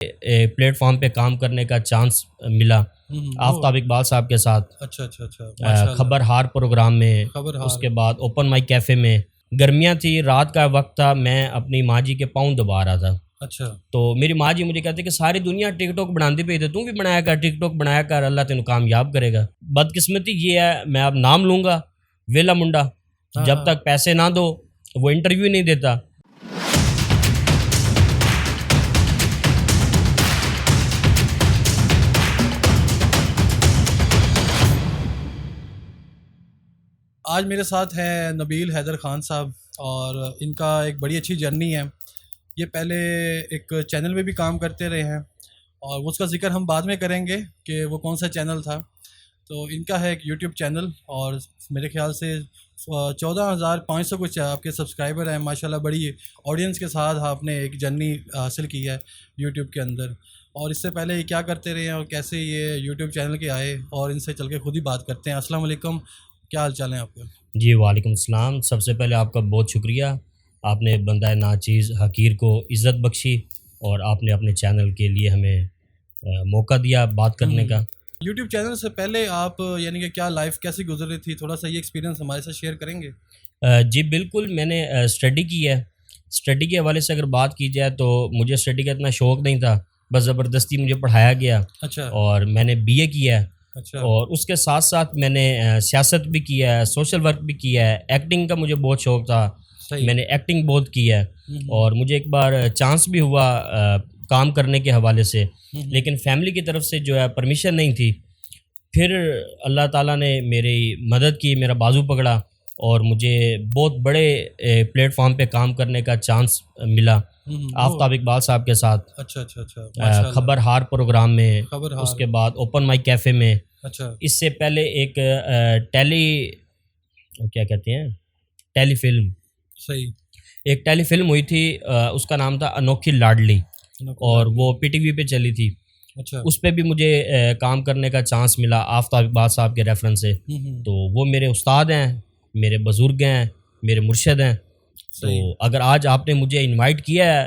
Plate form پہ کام کرنے کا چانس ملا آفتاب اقبال صاحب کے ساتھ. اچھا خبر ہار پروگرام میں, اس کے بعد اوپن مائک کیفے میں. گرمیاں تھی, رات کا وقت تھا, میں اپنی ماں جی کے پاؤں دبا رہا تھا. اچھا تو میری ماں جی مجھے کہتے کہ ساری دنیا ٹک ٹاک بناتی پہ, تو بھی بنایا کر, ٹک ٹاک بنایا کر, اللہ تینوں کامیاب کرے گا. بدقسمتی یہ ہے, میں اب نام لوں گا, ویلا منڈا جب تک پیسے نہ دو وہ انٹرویو نہیں دیتا. آج میرے ساتھ ہیں نبیل حیدر خان صاحب, اور ان کا ایک بڑی اچھی جرنی ہے. یہ پہلے ایک چینل میں بھی کام کرتے رہے ہیں, اور اس کا ذکر ہم بعد میں کریں گے کہ وہ کون سا چینل تھا. تو ان کا ہے ایک یوٹیوب چینل, اور میرے خیال سے 14,500 کچھ آپ کے سبسکرائبر ہیں. ماشاءاللہ بڑی آڈینس کے ساتھ آپ نے ایک جرنی حاصل کی ہے یوٹیوب کے اندر. اور اس سے پہلے یہ کیا کرتے رہے ہیں اور کیسے یہ یوٹیوب چینل کے آئے, اور ان سے چل کے خود ہی بات کرتے ہیں. السلام علیکم, کیا حال چال ہیں آپ کا؟ جی وعلیکم السلام. سب سے پہلے آپ کا بہت شکریہ, آپ نے بندہ ناچیز حقیر کو عزت بخشی, اور آپ نے اپنے چینل کے لیے ہمیں موقع دیا بات کرنے کا. یوٹیوب چینل سے پہلے آپ یعنی کہ کیا لائف کیسی گزر رہی تھی, تھوڑا سا یہ ایکسپیرینس ہمارے ساتھ شیئر کریں گے؟ جی بالکل, میں نے اسٹڈی کی ہے. اسٹڈی کے حوالے سے اگر بات کی جائے تو مجھے اسٹڈی کا اتنا شوق نہیں تھا, بس زبردستی مجھے پڑھایا گیا. اچھا. اور میں نے بی اے کیا ہے. اچھا. اور اس کے ساتھ ساتھ میں نے سیاست بھی کیا ہے, سوشل ورک بھی کیا ہے, ایکٹنگ کا مجھے بہت شوق تھا. میں نے ایکٹنگ بہت کی ہے, اور مجھے ایک بار چانس بھی ہوا کام کرنے کے حوالے سے, لیکن فیملی کی طرف سے جو ہے پرمیشن نہیں تھی. پھر اللہ تعالیٰ نے میری مدد کی, میرا بازو پکڑا, اور مجھے بہت بڑے پلیٹ فارم پہ کام کرنے کا چانس ملا آفتاب اقبال صاحب کے ساتھ. اچھا. خبر ہار پروگرام میں, اس کے بعد اوپن مائک کیفے میں. اچھا. اس سے پہلے ایک ٹیلی فلم, صحیح, ایک ٹیلی فلم ہوئی تھی, اس کا نام تھا انوکھی لاڈلی, اور وہ پی ٹی وی پہ چلی تھی. اچھا. اس پہ بھی مجھے کام کرنے کا چانس ملا آفتاب اقبال صاحب کے ریفرنس سے. تو وہ میرے استاد ہیں, میرے بزرگ ہیں, میرے مرشد ہیں. تو اگر آج آپ نے مجھے انوائٹ کیا ہے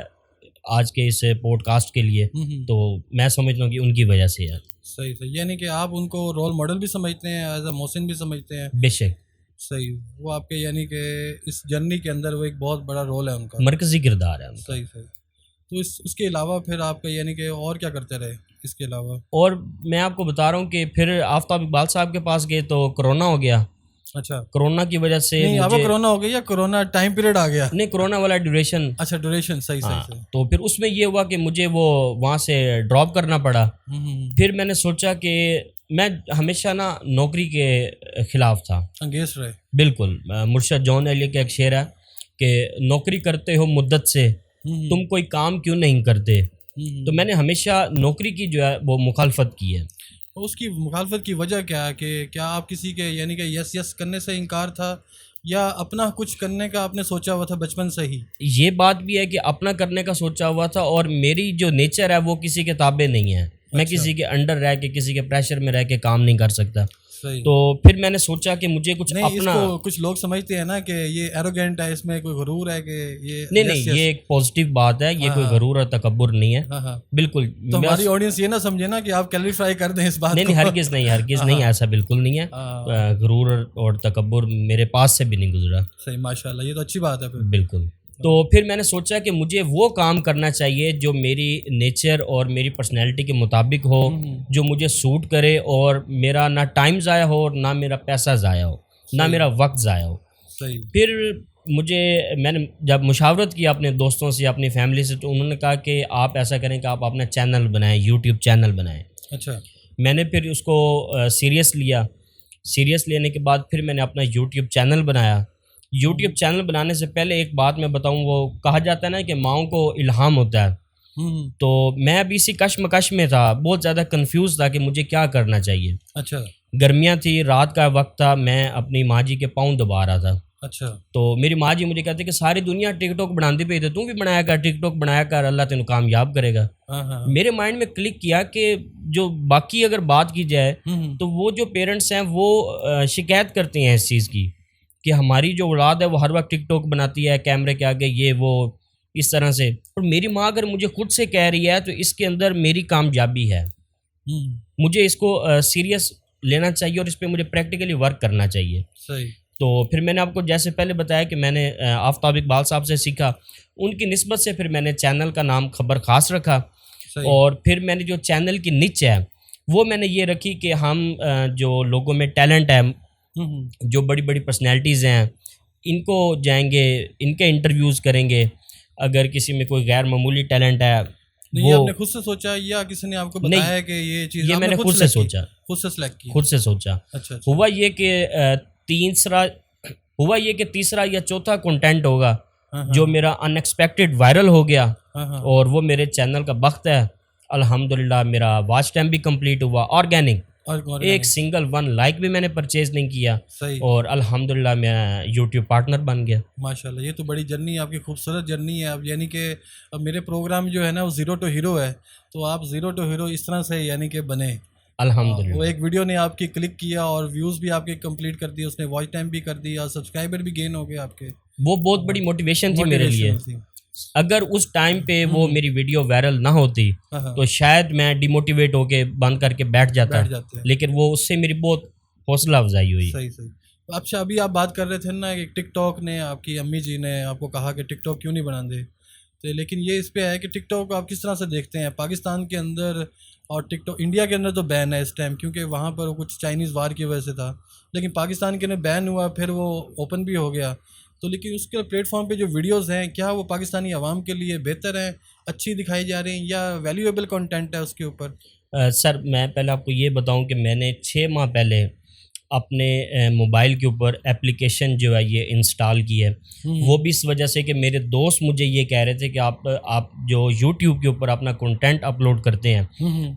آج کے اس پوڈ کاسٹ کے لیے, تو میں سمجھتا ہوں کہ ان کی وجہ سے ہے. صحیح, یعنی کہ آپ ان کو رول ماڈل بھی سمجھتے ہیں, ایز اے محسن بھی سمجھتے ہیں؟ بے شک. صحیح, وہ آپ کے یعنی کہ اس جرنی کے اندر وہ ایک بہت بڑا رول ہے ان کا, مرکزی کردار ہے. صحیح. تو اس کے علاوہ پھر آپ کا یعنی کہ اور کیا کرتے رہے اس کے علاوہ؟ اور میں آپ کو بتا رہا ہوں کہ پھر آفتاب اقبال صاحب کے پاس گئے تو کرونا ہو گیا. اچھا. کرونا کی وجہ سے نہیں, آپ کو کرونا ہو گیا یا کرونا ٹائم پیریڈ آ گیا؟ نہیں, کرونا والا ڈیوریشن. اچھا, ڈیوریشن. صحیح. تو پھر اس میں یہ ہوا کہ مجھے وہ وہاں سے ڈراپ کرنا پڑا. پھر میں نے سوچا کہ میں ہمیشہ نا نوکری کے خلاف تھا, انگیز رہے. بالکل, مرشد جون علی کا ایک شعر ہے کہ نوکری کرتے ہو مدت سے, تم کوئی کام کیوں نہیں کرتے. تو میں نے ہمیشہ نوکری کی جو ہے وہ مخالفت کی ہے. اس کی مخالفت کی وجہ کیا ہے, کہ کیا آپ کسی کے یعنی کہ یس کرنے سے انکار تھا, یا اپنا کچھ کرنے کا آپ نے سوچا ہوا تھا بچپن سے ہی؟ یہ بات بھی ہے کہ اپنا کرنے کا سوچا ہوا تھا, اور میری جو نیچر ہے وہ کسی کے تابع نہیں ہے. میں کسی کے انڈر رہ کے, کسی کے پریشر میں رہ کے کام نہیں کر سکتا. تو پھر میں نے سوچا کہ مجھے کچھ نہیں, اپنا, اس کو کچھ لوگ سمجھتے ہیں نا کہ یہ ایروگینٹ ہے, اس میں کوئی غرور ہے کہ یہ نہیں, یہ ایک پازیٹیو بات ہے, یہ کوئی غرور اور تکبر نہیں ہے. بالکل. تو ہماری آڈینس یہ نہ سمجھے نا کہ آپ کلیریفائی کر دیں اس بات کو. نہیں, ہرگز نہیں, ایسا بالکل نہیں ہے. غرور اور تکبر میرے پاس سے بھی نہیں گزرا. صحیح, ماشاءاللہ, یہ تو اچھی بات ہے. بالکل. تو پھر میں نے سوچا کہ مجھے وہ کام کرنا چاہیے جو میری نیچر اور میری پرسنالٹی کے مطابق ہو, جو مجھے سوٹ کرے, اور میرا نہ ٹائم ضائع ہو, اور نہ میرا پیسہ ضائع ہو, نہ میرا وقت ضائع ہو. پھر میں نے جب مشاورت کی اپنے دوستوں سے, اپنی فیملی سے, تو انہوں نے کہا کہ آپ ایسا کریں کہ آپ اپنا چینل بنائیں, یوٹیوب چینل بنائیں. اچھا. میں نے پھر اس کو سیریس لیا. سیریس لینے کے بعد پھر میں نے اپنا یوٹیوب چینل بنایا. یوٹیوب چینل بنانے سے پہلے ایک بات میں بتاؤں, وہ کہا جاتا ہے نا کہ ماؤں کو الہام ہوتا ہے. تو میں ابھی اسی کشمکش میں تھا, بہت زیادہ کنفیوز تھا کہ مجھے کیا کرنا چاہیے. اچھا. گرمیاں تھی, رات کا وقت تھا, میں اپنی ماں جی کے پاؤں دبا رہا تھا. اچھا. تو میری ماں جی مجھے کہتے کہ ساری دنیا ٹک ٹاک بناتی پہ, تو بھی بنایا کر, ٹک ٹاک بنایا کر, اللہ تینوں کامیاب کرے گا. میرے مائنڈ میں کلک کیا کہ جو باقی اگر بات کی جائے تو وہ جو پیرنٹس ہیں وہ شکایت کرتے ہیں اس چیز کی کہ ہماری جو اولاد ہے وہ ہر وقت ٹک ٹاک بناتی ہے, کیمرے کے آگے, یہ وہ. اس طرح سے. اور میری ماں اگر مجھے خود سے کہہ رہی ہے تو اس کے اندر میری کامیابی ہے. مجھے اس کو سیریس لینا چاہیے اور اس پہ مجھے پریکٹیکلی ورک کرنا چاہیے. صحیح. تو پھر میں نے آپ کو جیسے پہلے بتایا کہ میں نے آفتاب اقبال صاحب سے سیکھا, ان کی نسبت سے پھر میں نے چینل کا نام خبر خاص رکھا. اور پھر میں نے جو چینل کی نچ ہے وہ میں نے یہ رکھی کہ ہم جو لوگوں میں ٹیلنٹ ہے, جو بڑی بڑی پرسنالٹیز ہیں, ان کو جائیں گے, ان کے انٹرویوز کریں گے. اگر کسی میں کوئی غیر معمولی ٹیلنٹ ہے, یہ آپ نے خود سے سوچا یا کسی نے آپ کو بتایا ہے کہ یہ چیز؟ یہ میں نے خود سے سوچا, خود سے سلیکٹ کی, خود سے سوچا. اچھا. ہوا یہ کہ تیسرا یا چوتھا کنٹینٹ ہوگا جو میرا ان ایکسپیکٹڈ وائرل ہو گیا, اور وہ میرے چینل کا بخت ہے. الحمدللہ میرا واچ ٹائم بھی کمپلیٹ ہوا آرگینک, ایک سنگل 1 لائک بھی میں نے پرچیز نہیں کیا. اور الحمدللہ میں یوٹیوب پارٹنر بن گیا. ماشاءاللہ, یہ تو بڑی جرنی ہے آپ کی, خوبصورت جرنی ہے. اب یعنی کہ اب میرے پروگرام جو ہے نا وہ 0 to ہیرو ہے, تو آپ 0 to ہیرو اس طرح سے یعنی کہ بنے. الحمدللہ وہ ایک ویڈیو نے آپ کی کلک کیا اور ویوز بھی آپ کے کمپلیٹ کر دیا, اس نے واچ ٹائم بھی کر دیا, سبسکرائبر بھی گین ہو گئے آپ کے. وہ بہت بڑی موٹیویشن تھی میرے لیے. اگر اس ٹائم پہ وہ میری ویڈیو وائرل نہ ہوتی تو شاید میں ڈی موٹیویٹ ہو کے بند کر کے بیٹھ جاتا, لیکن وہ اس سے میری بہت حوصلہ افزائی ہوئی. صحیح. اچھا, ابھی آپ بات کر رہے تھے نا کہ ٹک ٹاک نے, آپ کی امی جی نے آپ کو کہا کہ ٹک ٹاک کیوں نہیں بنا دے, تو لیکن یہ اس پہ ہے کہ ٹک ٹاک آپ کس طرح سے دیکھتے ہیں پاکستان کے اندر؟ اور ٹک ٹاک انڈیا کے اندر تو بین ہے اس ٹائم, کیونکہ وہاں پر کچھ چائنیز وار کی وجہ سے تھا, لیکن پاکستان کے اندر بین ہوا, پھر وہ اوپن بھی ہو گیا. تو لیکن اس کے پلیٹ فارم پہ جو ویڈیوز ہیں, کیا وہ پاکستانی عوام کے لیے بہتر ہیں, اچھی دکھائی جا رہی ہیں, یا ویلیویبل کنٹینٹ ہے اس کے اوپر؟ سر میں پہلے آپ کو یہ بتاؤں کہ میں نے 6 ماہ پہلے اپنے موبائل کے اوپر اپلیکیشن جو ہے یہ انسٹال کی ہے. وہ بھی اس وجہ سے کہ میرے دوست مجھے یہ کہہ رہے تھے کہ آپ جو یوٹیوب کے اوپر اپنا کنٹینٹ اپلوڈ کرتے ہیں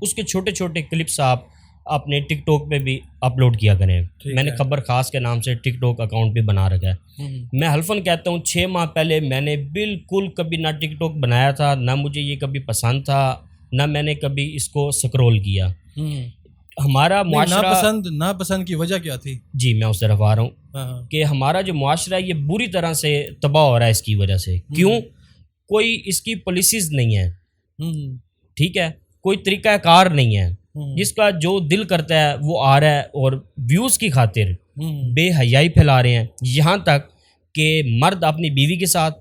اس کے چھوٹے چھوٹے کلپس آپ اپنے ٹک ٹاک پہ بھی اپلوڈ کیا کریں. میں نے خبر خاص کے نام سے ٹک ٹاک اکاؤنٹ بھی بنا رکھا ہے. میں حلفاً کہتا ہوں 6 ماہ پہلے میں نے بالکل کبھی نہ ٹک ٹاک بنایا تھا, نہ مجھے یہ کبھی پسند تھا, نہ میں نے کبھی اس کو سکرول کیا. ہمارا معاشرہ ناپسند کی وجہ کیا تھی؟ جی میں اس طرف آ رہا ہوں کہ ہمارا جو معاشرہ ہے یہ بری طرح سے تباہ ہو رہا ہے اس کی وجہ سے. کیوں؟ کوئی اس کی پالیسیز نہیں ہے, ٹھیک ہے, کوئی طریقہ کار نہیں ہے, جس کا جو دل کرتا ہے وہ آ رہا ہے اور ویوز کی خاطر بے حیائی پھیلا رہے ہیں. یہاں تک کہ مرد اپنی بیوی کے ساتھ,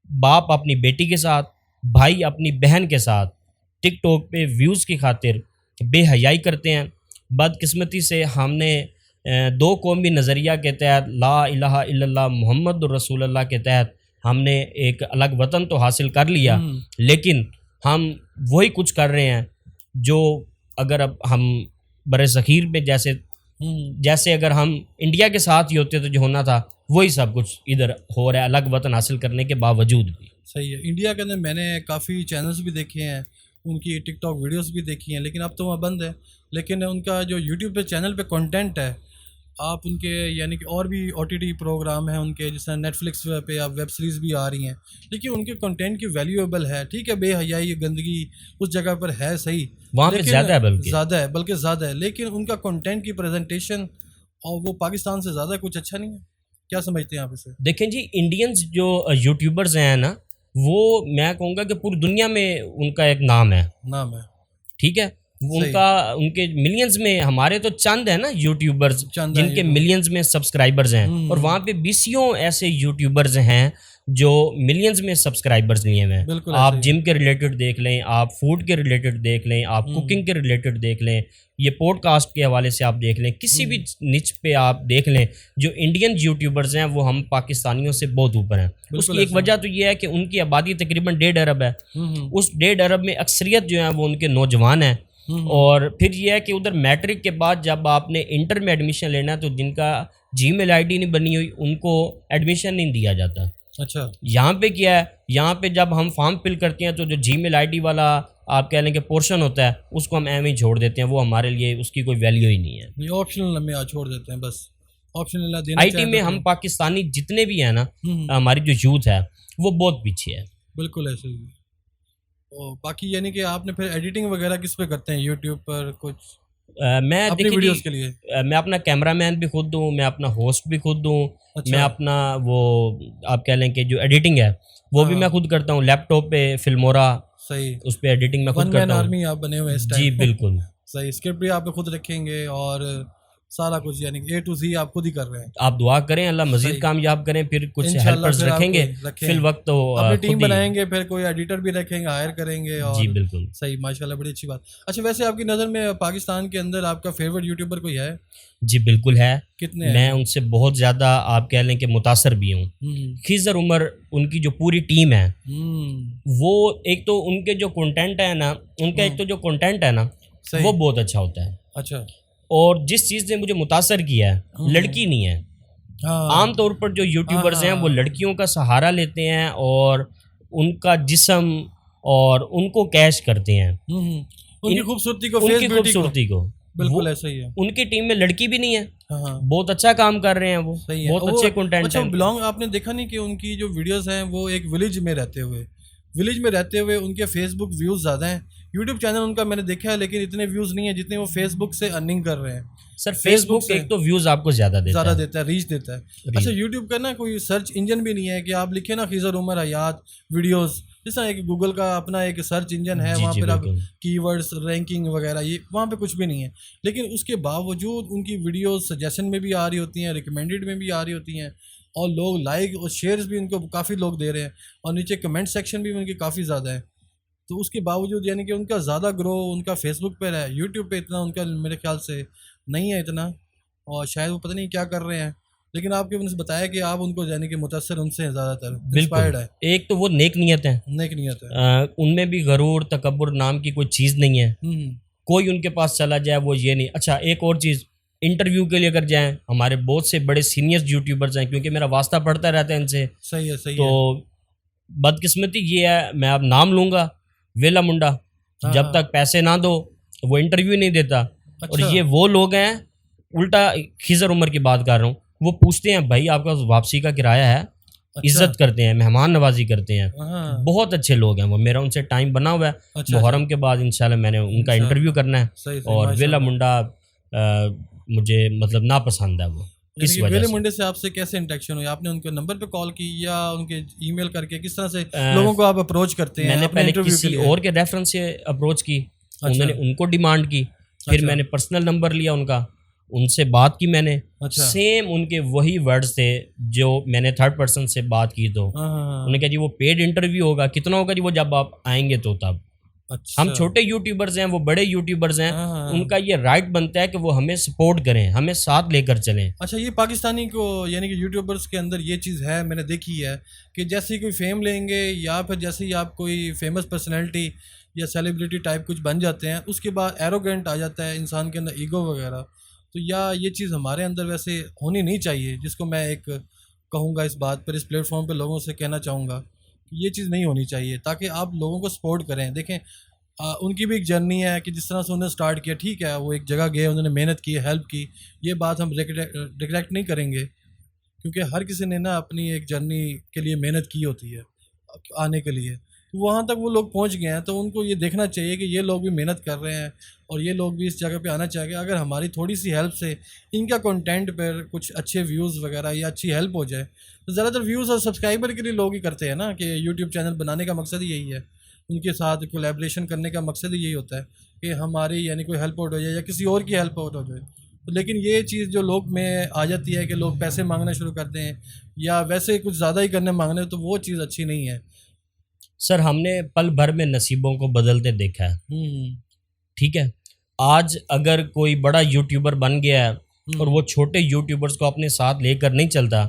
باپ اپنی بیٹی کے ساتھ, بھائی اپنی بہن کے ساتھ ٹک ٹاک پہ ویوز کی خاطر بے حیائی کرتے ہیں. بدقسمتی سے ہم نے 2 قومی نظریہ کے تحت, لا الہ الا اللہ محمد رسول اللہ کے تحت ہم نے ایک الگ وطن تو حاصل کر لیا, لیکن ہم وہی کچھ کر رہے ہیں جو اگر اب ہم برصغیر میں جیسے اگر ہم انڈیا کے ساتھ ہی ہوتے تو جو ہونا تھا وہی سب کچھ ادھر ہو رہا ہے, الگ وطن حاصل کرنے کے باوجود بھی. صحیح ہے. انڈیا کے اندر میں نے کافی چینلز بھی دیکھے ہیں, ان کی ٹک ٹاک ویڈیوز بھی دیکھی ہیں, لیکن اب تو وہاں بند ہے. لیکن ان کا جو یوٹیوب پہ چینل پہ کنٹینٹ ہے, آپ ان کے یعنی کہ اور بھی OTT پروگرام ہیں ان کے, جس طرح نیٹ فلکس پہ آپ ویب سیریز بھی آ رہی ہیں, لیکن ان کے کنٹینٹ کی ویلیویبل ہے. ٹھیک ہے, بے حیائی گندگی اس جگہ پر ہے, صحیح, وہاں پہ زیادہ ہے, بلکہ زیادہ ہے, لیکن ان کا کنٹینٹ کی پریزنٹیشن اور وہ پاکستان سے زیادہ کچھ اچھا نہیں ہے. کیا سمجھتے ہیں آپ اسے؟ دیکھیں جی, انڈینز جو یوٹیوبرز ہیں نا, وہ میں کہوں گا کہ پوری دنیا میں ان کا ایک نام ہے, ٹھیک ہے, ان کے ملینز میں. ہمارے تو چند ہیں نا یوٹیوبرز جن کے ملینز میں سبسکرائبرز ہیں, اور وہاں پہ 20 ایسے یوٹیوبرز ہیں جو ملینز میں سبسکرائبرز لیے ہوئے ہیں. آپ جم کے ریلیٹڈ دیکھ لیں, آپ فوڈ کے ریلیٹڈ دیکھ لیں, آپ کوکنگ کے ریلیٹڈ دیکھ لیں, یہ پوڈ کاسٹ کے حوالے سے آپ دیکھ لیں, کسی بھی نچ پہ آپ دیکھ لیں, جو انڈین یوٹیوبرز ہیں وہ ہم پاکستانیوں سے بہت اوپر ہیں. اس کی ایک وجہ تو یہ ہے کہ ان کی آبادی تقریباً 1.5 ارب ہے. اس 1.5 ارب میں اکثریت جو ہیں وہ ان کے نوجوان ہیں. اور پھر یہ ہے کہ ادھر میٹرک کے بعد جب آپ نے انٹر میں ایڈمیشن لینا ہے تو جن کا جی میل آئی ڈی نہیں بنی ہوئی ان کو ایڈمیشن نہیں دیا جاتا. اچھا, یہاں پہ کیا ہے, یہاں پہ جب ہم فارم فل کرتے ہیں تو جو جی میل آئی ڈی والا آپ کہہ لیں کہ پورشن ہوتا ہے اس کو ہم ایم ہی چھوڑ دیتے ہیں, وہ ہمارے لیے اس کی کوئی ویلیو ہی نہیں ہے. آپشنل میں چھوڑ دیتے ہیں, بس آپشنل دینا. آئی ٹی میں ہم پاکستانی جتنے بھی ہیں نا, ہماری جو یوتھ ہے وہ بہت پیچھے ہے. بالکل ایسے ہی. باقی یعنی کہ آپ نے پھر ایڈیٹنگ وغیرہ کس پہ کرتے ہیں یوٹیوب پر؟ کچھ میں اپنی دیکھیے ویڈیوز کے لیے؟ میں اپنا کیمرہ مین بھی خود ہوں، میں اپنا ہوسٹ بھی خود ہوں، میں اپنا وہ آپ کہہ لیں کہ جو ایڈیٹنگ ہے وہ بھی میں خود کرتا ہوں، لیپ ٹاپ پہ فلمورا صحیح، اس پہ ایڈیٹنگ میں خود کرتا ہوں۔ آرمی آپ بنے ہوئے اس ٹائم؟ جی بالکل صحیح، اسکرپٹ بھی آپ خود رکھیں گے اور سارا کچھ یعنی A to Z آپ خود ہی کر رہے ہیں۔ آپ دعا کریں اللہ مزید کامیاب کریں، پھر کچھ انشاءاللہ ہیلپرز پھر آپ رکھیں گے رکھیں، فی الوقت تو اپنی ٹیم خود ہی۔ بنائیں گے، پھر کوئی ایڈیٹر بھی رکھیں گے، ہائر کریں گے اور جی بالکل صحیح، ماشاءاللہ بڑی اچھی بات۔ اچھا ویسے آپ کی نظر میں پاکستان کے اندر آپ کا فیوریٹ یوٹیوبر کوئی ہے؟ جی بالکل ہے، کتنے میں ان سے بہت زیادہ آپ کہہ لیں کہ متاثر بھی ہوں۔ خضر عمر ان کی جو پوری ٹیم ہے وہ ایک تو ان کے جو کنٹینٹ ہے نا، ان کا ایک تو جو کنٹینٹ ہے نا وہ بہت اچھا ہوتا ہے۔ اچھا، اور جس چیز نے مجھے متاثر کیا ہے لڑکی نہیں ہے۔ عام طور پر جو یوٹیوبرز ہیں وہ لڑکیوں کا سہارا لیتے ہیں اور ان کا جسم اور ان کو کیش کرتے ہیں، ان کی خوبصورتی کو، ان کی خوبصورتی کو۔ بالکل ایسا ہی ہے، ان کی ٹیم میں لڑکی بھی نہیں ہے، بہت اچھا کام کر رہے ہیں وہ، بہت اچھے کنٹینٹ ہیں۔ بلانگ آپ نے دیکھا نہیں کہ ان کی جو ویڈیوز ہیں وہ ایک ولیج میں رہتے ہوئے ان کے فیس بک ویوز زیادہ ہیں۔ یوٹیوب چینل ان کا میں نے دیکھا ہے لیکن اتنے ویوز نہیں ہیں جتنے وہ فیس بک سے ارننگ کر رہے ہیں۔ سر فیس بک ایک تو ویوز آپ کو زیادہ دیتا ہے، ریچ دیتا ہے۔ اچھا یوٹیوب کا نا کوئی سرچ انجن بھی نہیں ہے کہ آپ لکھیں نا خضر عمر حیات ویڈیوز، جس طرح ایک گوگل کا اپنا ایک سرچ انجن ہے، وہاں پہ آپ کی ورڈز رینکنگ وغیرہ یہ وہاں پہ کچھ بھی نہیں ہے، لیکن اس کے باوجود ان کی ویڈیوز سجیشن میں بھی آ رہی ہوتی ہیں، ریکمینڈڈ میں بھی آ رہی ہوتی ہیں، اور لوگ لائک اور شیئرز بھی ان کو کافی لوگ دے رہے ہیں، اور نیچے کمنٹ سیکشن بھی ان کی کافی زیادہ ہے۔ تو اس کے باوجود یعنی کہ ان کا زیادہ گرو ان کا فیس بک پہ ہے، یوٹیوب پہ اتنا ان کا میرے خیال سے نہیں ہے اتنا، اور شاید وہ پتہ نہیں کیا کر رہے ہیں، لیکن آپ کے نے بتایا کہ آپ ان کو یعنی کہ متاثر ان سے زیادہ تر انسپائرڈ ہے۔ ایک تو وہ نیک نیت ہے، ان میں بھی غرور تکبر نام کی کوئی چیز نہیں ہے، کوئی ان کے پاس چلا جائے وہ یہ نہیں۔ اچھا ایک اور چیز، انٹرویو کے لیے اگر جائیں، ہمارے بہت سے بڑے سینئر یوٹیوبرز ہیں کیونکہ میرا واسطہ پڑتا رہتا ہے ان سے۔ صحیح ہے، تو بدقسمتی یہ ہے، میں اب نام لوں گا، ویلا منڈا، جب تک پیسے نہ دو وہ انٹرویو نہیں دیتا۔ اور یہ وہ لوگ ہیں، الٹا خضر عمر کی بات کر رہا ہوں، وہ پوچھتے ہیں بھائی آپ کا واپسی کا کرایہ ہے، عزت کرتے ہیں، مہمان نوازی کرتے ہیں، بہت اچھے لوگ ہیں وہ۔ میرا ان سے ٹائم بنا ہوا ہے، محرم کے بعد انشاءاللہ میں نے ان کا انٹرویو کرنا ہے، اور ویلا منڈا مجھے مطلب ناپسند ہے وہ۔ اس وجہ ویلے منڈے سے آپ سے کیسے انٹریکشن ہوئی؟ آپ نے ان کے نمبر پہ کال کی یا ان کے ای میل کر کے، کس طرح سے لوگوں کو آپ اپروچ کرتے ہیں؟ میں نے پہلے کسی اور کے ریفرنس سے اپروچ کی، انہوں نے ان کو ڈیمانڈ کی، پھر میں نے پرسنل نمبر لیا ان کا، ان سے بات کی میں نے، سیم ان کے وہی ورڈز تھے جو میں نے تھرڈ پرسن سے بات کی، تو انہوں نے کہا جی وہ پیڈ انٹرویو ہوگا، کتنا ہوگا جی وہ جب آپ آئیں گے تو تب۔ ہم چھوٹے یوٹیوبرز ہیں، وہ بڑے یوٹیوبرز ہیں، ان کا یہ رائٹ بنتا ہے کہ وہ ہمیں سپورٹ کریں، ہمیں ساتھ لے کر چلیں۔ اچھا یہ پاکستانی کو یعنی کہ یوٹیوبرز کے اندر یہ چیز ہے، میں نے دیکھی ہے کہ جیسے ہی کوئی فیم لیں گے یا پھر جیسے ہی آپ کوئی فیمس پرسنالٹی یا سیلیبریٹی ٹائپ کچھ بن جاتے ہیں، اس کے بعد ایروگینٹ آ جاتا ہے انسان کے اندر، ایگو وغیرہ۔ تو یا یہ چیز ہمارے اندر ویسے ہونی نہیں چاہیے، جس کو میں ایک کہوں گا اس بات پر، اس پلیٹ فارم پہ لوگوں سے کہنا چاہوں گا کہ یہ چیز نہیں ہونی چاہیے، تاکہ آپ لوگوں کو سپورٹ کریں۔ دیکھیں ان کی بھی ایک جرنی ہے کہ جس طرح سے انہوں نے سٹارٹ کیا، ٹھیک ہے وہ ایک جگہ گئے، انہوں نے محنت کی، ہیلپ کی، یہ بات ہم ریگریٹ نہیں کریں گے، کیونکہ ہر کسی نے نا اپنی ایک جرنی کے لیے محنت کی ہوتی ہے آنے کے لیے، وہاں تک وہ لوگ پہنچ گئے ہیں، تو ان کو یہ دیکھنا چاہیے کہ یہ لوگ بھی محنت کر رہے ہیں اور یہ لوگ بھی اس جگہ پہ آنا چاہیے۔ اگر ہماری تھوڑی سی ہیلپ سے ان کا کنٹینٹ پر کچھ اچھے ویوز وغیرہ یا اچھی ہیلپ ہو جائے، تو زیادہ تر ویوز اور سبسکرائبر کے لیے لوگ ہی کرتے ہیں نا، کہ یوٹیوب چینل بنانے کا مقصد ہی یہی ہے، ان کے ساتھ کولیبریشن کرنے کا مقصد ہی یہی ہوتا ہے کہ ہماری یعنی کوئی ہیلپ آؤٹ ہو جائے یا کسی اور کی ہیلپ آؤٹ ہو جائے۔ لیکن یہ چیز جو لوگ میں آ جاتی ہے کہ لوگ پیسے مانگنا شروع کرتے ہیں یا ویسے کچھ زیادہ ہی کرنے مانگنے، تو وہ چیز اچھی نہیں ہے۔ سر ہم نے پل بھر میں نصیبوں کو بدلتے دیکھا ہے، ٹھیک ہے، آج اگر کوئی بڑا یوٹیوبر بن گیا ہے اور وہ چھوٹے یوٹیوبرز کو اپنے ساتھ لے کر نہیں چلتا،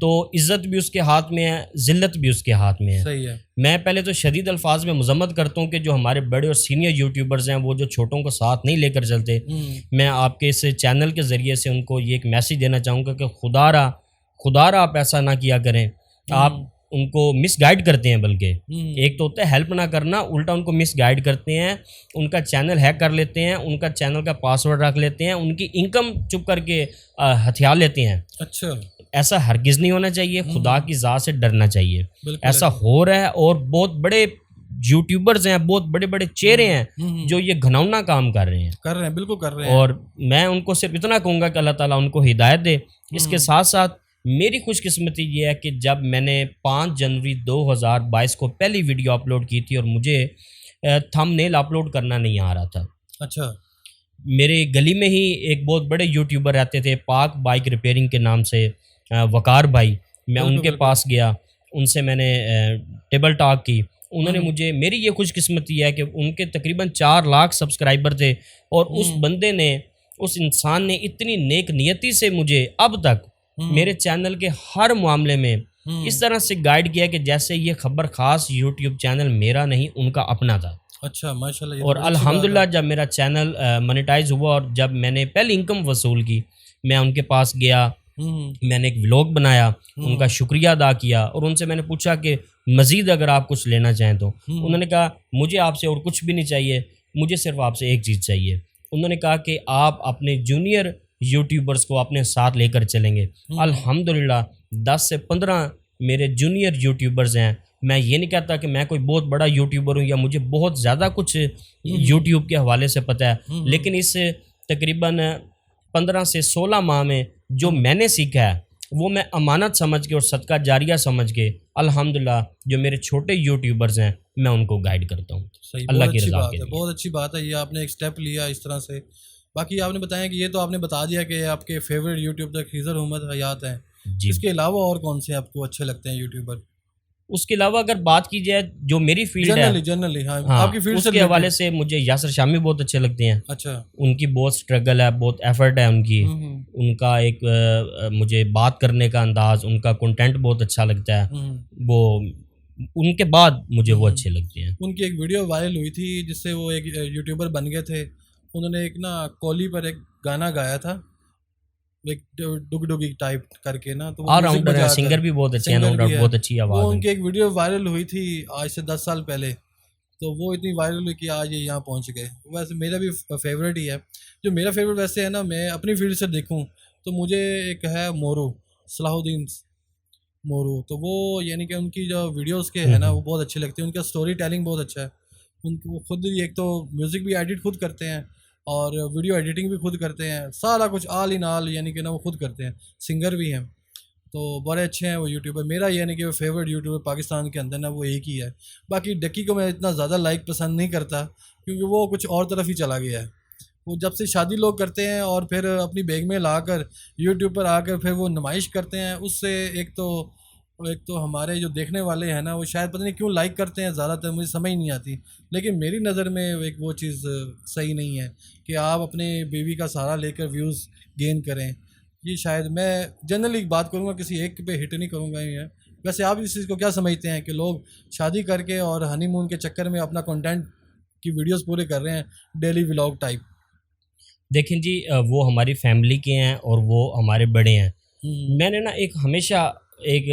تو عزت بھی اس کے ہاتھ میں ہے، ذلت بھی اس کے ہاتھ میں ہے۔ صحیح ہے۔ میں پہلے تو شدید الفاظ میں مذمت کرتا ہوں کہ جو ہمارے بڑے اور سینئر یوٹیوبرز ہیں وہ جو چھوٹوں کو ساتھ نہیں لے کر چلتے۔ میں آپ کے اس چینل کے ذریعے سے ان کو یہ ایک میسیج دینا چاہوں گا کہ خدا را آپ ایسا نہ کیا کریں، آپ ان کو مس گائیڈ کرتے ہیں، بلکہ ایک تو ہوتا ہے ہیلپ نہ کرنا، الٹا ان کو مس گائیڈ کرتے ہیں، ان کا چینل ہیک کر لیتے ہیں، ان کا چینل کا پاسورڈ رکھ لیتے ہیں، ان کی انکم چپ کر کے ہتھیار لیتے ہیں۔ اچھا ایسا ہرگز نہیں ہونا چاہیے، خدا کی ذات سے ڈرنا چاہیے۔ ایسا ہو رہا ہے اور بہت بڑے یوٹیوبرز ہیں, بہت بڑے بڑے چہرے ہیں جو یہ گھناؤنا کام کر رہے ہیں, بالکل کر رہے ہیں. اور میں ان کو صرف اتنا کہوں گا کہ اللہ تعالیٰ ان کو ہدایت دے. اس کے ساتھ ساتھ میری خوش قسمتی یہ ہے کہ جب میں نے 5 جنوری 2022 کو پہلی ویڈیو اپلوڈ کی تھی اور مجھے تھم نیل اپلوڈ کرنا نہیں آ رہا تھا. اچھا. میرے گلی میں ہی ایک بہت بڑے یوٹیوبر رہتے تھے, پاک بائک ریپیئرنگ کے نام سے, وقار بھائی. میں ان کے پاس گیا, ان سے میں نے ٹیبل ٹاک کی. انہوں نے مجھے, میری یہ خوش قسمتی ہے کہ ان کے تقریباً 4 لاکھ سبسکرائبر تھے, اور اس بندے نے, اس انسان نے اتنی نیک نیتی سے مجھے اب تک میرے چینل کے ہر معاملے میں اس طرح سے گائیڈ کیا کہ جیسے یہ خبر خاص یوٹیوب چینل میرا نہیں, ان کا اپنا تھا. اچھا, ماشاءاللہ. اور الحمدللہ جب میرا چینل مونیٹائز ہوا اور جب میں نے پہلی انکم وصول کی, میں ان کے پاس گیا, میں نے ایک ولاگ بنایا, ان کا شکریہ ادا کیا, اور ان سے میں نے پوچھا کہ مزید اگر آپ کچھ لینا چاہیں تو. انہوں نے کہا مجھے آپ سے اور کچھ بھی نہیں چاہیے, مجھے صرف آپ سے ایک چیز چاہیے. انہوں نے کہا کہ آپ اپنے جونیئر یوٹیوبرز کو اپنے ساتھ لے کر چلیں گے. الحمدللہ 10 سے 15 میرے جونیئر یوٹیوبرز ہیں. میں یہ نہیں کہتا کہ میں کوئی بہت بڑا یوٹیوبر ہوں یا مجھے بہت زیادہ کچھ یوٹیوب کے حوالے سے پتہ ہے, لیکن اس تقریباً 15 سے 16 ماہ میں جو میں نے سیکھا ہے وہ میں امانت سمجھ کے اور صدقہ جاریہ سمجھ کے الحمدللہ جو میرے چھوٹے یوٹیوبرز ہیں میں ان کو گائیڈ کرتا ہوں. اللہ کی رضا کے لیے. بہت اچھی بات ہے, یہ آپ نے ایک سٹیپ لیا اس طرح سے. باقی آپ نے بتایا کہ یہ تو آپ نے بتا دیا کہ آپ کے فیوریٹ یوٹیوبر خضر احمد حیات ہیں. اس کے علاوہ اور کون سے آپ کو اچھے لگتے ہیں یوٹیوبر؟ اس کے علاوہ اگر بات کی جائے جو میری فیلڈ ہے جنرلی آپ کی فیلڈ اس کے حوالے سے مجھے یاسر شامی بہت اچھے لگتے ہیں. اچھا. ان کی بہت سٹرگل ہے, بہت ایفرٹ ہے ان کی, ان کا ایک مجھے بات کرنے کا انداز, ان کا کنٹینٹ بہت اچھا لگتا ہے. وہ ان کے بعد مجھے وہ اچھے لگتے ہیں. ان کی ایک ویڈیو وائرل ہوئی تھی جس سے وہ ایک یوٹیوبر بن گئے تھے. انہوں نے ایک نا کولی پر ایک گانا گایا تھا, ایک ڈگ ڈگی ٹائپ کر کے نا, تو آل راؤنڈر ہے, سنگر بھی بہت اچھے ہیں, بہت اچھی آواز ہے. ان کی ایک ویڈیو وائرل ہوئی تھی آج سے 10 سال پہلے, تو وہ اتنی وائرل ہوئی کہ آج یہ یہاں پہنچ گئے. ویسے میرا بھی فیوریٹ ہی ہے. جو میرا فیوریٹ ویسے ہے نا, میں اپنی فیلڈ سے دیکھوں تو مجھے ایک ہے مورو, صلاح الدین مورو. تو وہ یعنی کہ ان کی جو ویڈیوز کے ہے نا وہ بہت اچھے لگتے ہیں. ان کا سٹوری ٹیلنگ بہت اچھا ہے. ان کو خود ایک تو میوزک بھی ایڈٹ خود کرتے ہیں اور ویڈیو ایڈیٹنگ بھی خود کرتے ہیں, سارا کچھ آل ان آل یعنی کہ نا وہ خود کرتے ہیں, سنگر بھی ہیں. تو بڑے اچھے ہیں وہ یوٹیوبر. میرا یعنی کہ وہ فیوریٹ یوٹیوبر پاکستان کے اندر نا وہ ایک ہی ہے. باقی ڈکی کو میں اتنا زیادہ لائک پسند نہیں کرتا کیونکہ وہ کچھ اور طرف ہی چلا گیا ہے. وہ جب سے شادی لوگ کرتے ہیں اور پھر اپنی بیگ میں لا کر یوٹیوب پر آ کر پھر وہ نمائش کرتے ہیں, اس سے ایک تو ہمارے جو دیکھنے والے ہیں نا وہ شاید پتہ نہیں کیوں لائک کرتے ہیں زیادہ تر, مجھے سمجھ نہیں آتی. لیکن میری نظر میں ایک وہ چیز صحیح نہیں ہے کہ آپ اپنے بیوی کا سہارا لے کر ویوز گین کریں. یہ شاید میں جنرلی بات کروں گا, کسی ایک پہ ہٹ نہیں کروں گا. یہ ویسے آپ اس چیز کو کیا سمجھتے ہیں کہ لوگ شادی کر کے اور ہنی مون کے چکر میں اپنا کنٹینٹ کی ویڈیوز پورے کر رہے ہیں, ڈیلی ولاگ ٹائپ؟ دیکھیں جی, وہ ہماری فیملی کے ہیں اور وہ ہمارے بڑے ہیں. میں نے نا ایک ہمیشہ ایک